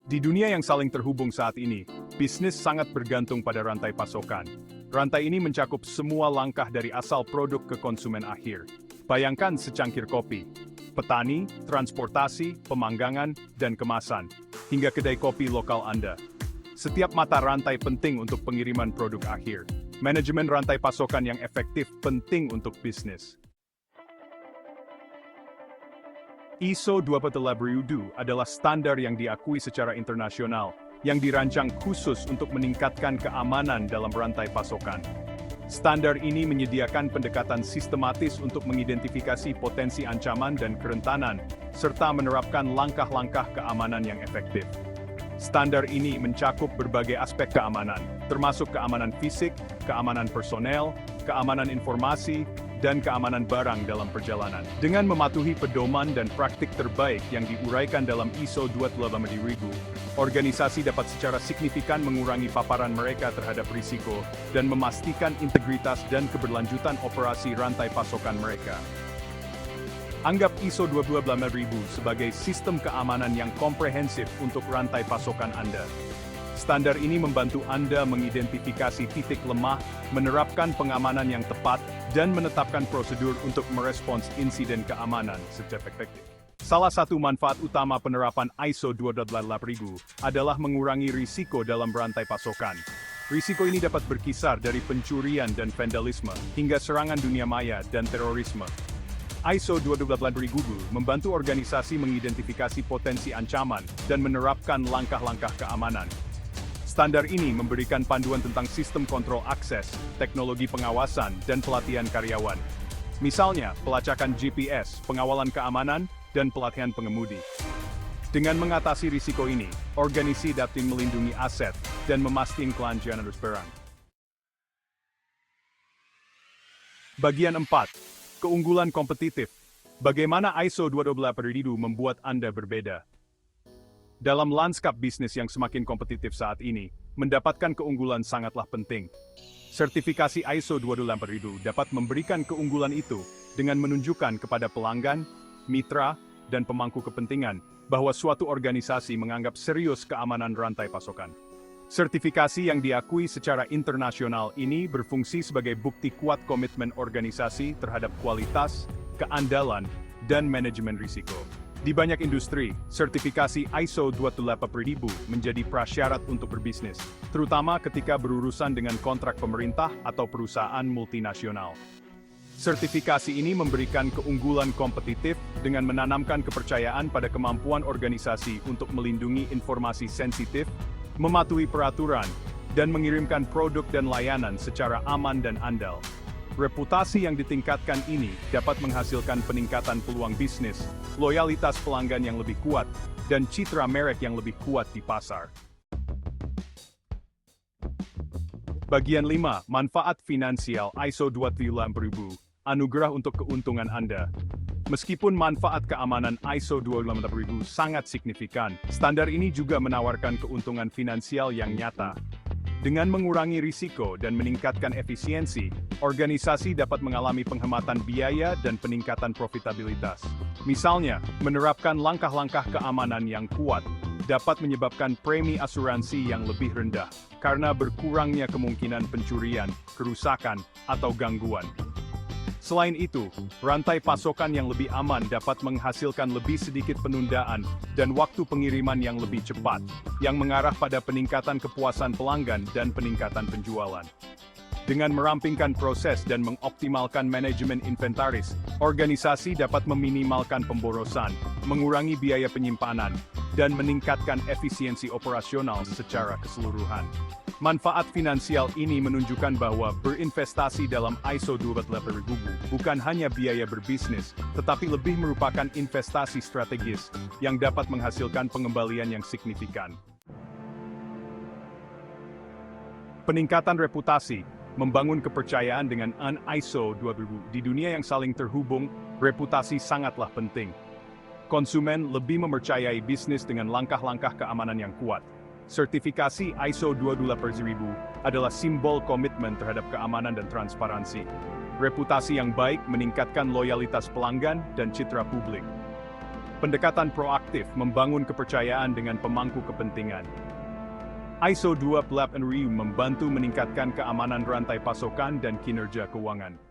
Di dunia yang saling terhubung saat ini, bisnis sangat bergantung pada rantai pasokan. Rantai ini mencakup semua langkah dari asal produk ke konsumen akhir. Bayangkan secangkir kopi, petani, transportasi, pemanggangan, dan kemasan, hingga kedai kopi lokal Anda. Setiap mata rantai penting untuk pengiriman produk akhir. Manajemen rantai pasokan yang efektif penting untuk bisnis. ISO 24002 adalah standar yang diakui secara internasional, yang dirancang khusus untuk meningkatkan keamanan dalam rantai pasokan. Standar ini menyediakan pendekatan sistematis untuk mengidentifikasi potensi ancaman dan kerentanan, serta menerapkan langkah-langkah keamanan yang efektif. Standar ini mencakup berbagai aspek keamanan, termasuk keamanan fisik, keamanan personel, keamanan informasi, dan keamanan barang dalam perjalanan. Dengan mematuhi pedoman dan praktik terbaik yang diuraikan dalam ISO 28000, organisasi dapat secara signifikan mengurangi paparan mereka terhadap risiko dan memastikan integritas dan keberlanjutan operasi rantai pasokan mereka. Anggap ISO 28000 sebagai sistem keamanan yang komprehensif untuk rantai pasokan Anda. Standar ini membantu Anda mengidentifikasi titik lemah, menerapkan pengamanan yang tepat, dan menetapkan prosedur untuk merespons insiden keamanan secara efektif. Salah satu manfaat utama penerapan ISO 28000 adalah mengurangi risiko dalam rantai pasokan. Risiko ini dapat berkisar dari pencurian dan vandalisme, hingga serangan dunia maya dan terorisme. ISO 28000 membantu organisasi mengidentifikasi potensi ancaman dan menerapkan langkah-langkah keamanan. Standar ini memberikan panduan tentang sistem kontrol akses, teknologi pengawasan, dan pelatihan karyawan. Misalnya, pelacakan GPS, pengawalan keamanan, dan pelatihan pengemudi. Dengan mengatasi risiko ini, organisasi dapat melindungi aset dan memastikan kelancaran arus barang. Bagian 4. Keunggulan kompetitif. Bagaimana ISO 28000 membuat Anda berbeda? Dalam lanskap bisnis yang semakin kompetitif saat ini, mendapatkan keunggulan sangatlah penting. Sertifikasi ISO 28000 dapat memberikan keunggulan itu dengan menunjukkan kepada pelanggan, mitra, dan pemangku kepentingan bahwa suatu organisasi menganggap serius keamanan rantai pasokan. Sertifikasi yang diakui secara internasional ini berfungsi sebagai bukti kuat komitmen organisasi terhadap kualitas, keandalan, dan manajemen risiko. Di banyak industri, sertifikasi ISO 28000 menjadi prasyarat untuk berbisnis, terutama ketika berurusan dengan kontrak pemerintah atau perusahaan multinasional. Sertifikasi ini memberikan keunggulan kompetitif dengan menanamkan kepercayaan pada kemampuan organisasi untuk melindungi informasi sensitif, mematuhi peraturan, dan mengirimkan produk dan layanan secara aman dan andal. Reputasi yang ditingkatkan ini dapat menghasilkan peningkatan peluang bisnis, loyalitas pelanggan yang lebih kuat, dan citra merek yang lebih kuat di pasar. Bagian 5. Manfaat finansial ISO 28000. Anugerah untuk keuntungan Anda. Meskipun manfaat keamanan ISO 28000 sangat signifikan, standar ini juga menawarkan keuntungan finansial yang nyata. Dengan mengurangi risiko dan meningkatkan efisiensi, organisasi dapat mengalami penghematan biaya dan peningkatan profitabilitas. Misalnya, menerapkan langkah-langkah keamanan yang kuat dapat menyebabkan premi asuransi yang lebih rendah, karena berkurangnya kemungkinan pencurian, kerusakan, atau gangguan. Selain itu, rantai pasokan yang lebih aman dapat menghasilkan lebih sedikit penundaan dan waktu pengiriman yang lebih cepat, yang mengarah pada peningkatan kepuasan pelanggan dan peningkatan penjualan. Dengan merampingkan proses dan mengoptimalkan manajemen inventaris, organisasi dapat meminimalkan pemborosan, mengurangi biaya penyimpanan, dan meningkatkan efisiensi operasional secara keseluruhan. Manfaat finansial ini menunjukkan bahwa berinvestasi dalam ISO 28000 bukan hanya biaya berbisnis, tetapi lebih merupakan investasi strategis yang dapat menghasilkan pengembalian yang signifikan. Peningkatan reputasi. Membangun kepercayaan dengan ISO 28000 di dunia yang saling terhubung, reputasi sangatlah penting. Konsumen lebih mempercayai bisnis dengan langkah-langkah keamanan yang kuat. Sertifikasi ISO 28000 adalah simbol komitmen terhadap keamanan dan transparansi. Reputasi yang baik meningkatkan loyalitas pelanggan dan citra publik. Pendekatan proaktif membangun kepercayaan dengan pemangku kepentingan. ISO 28000 membantu meningkatkan keamanan rantai pasokan dan kinerja keuangan.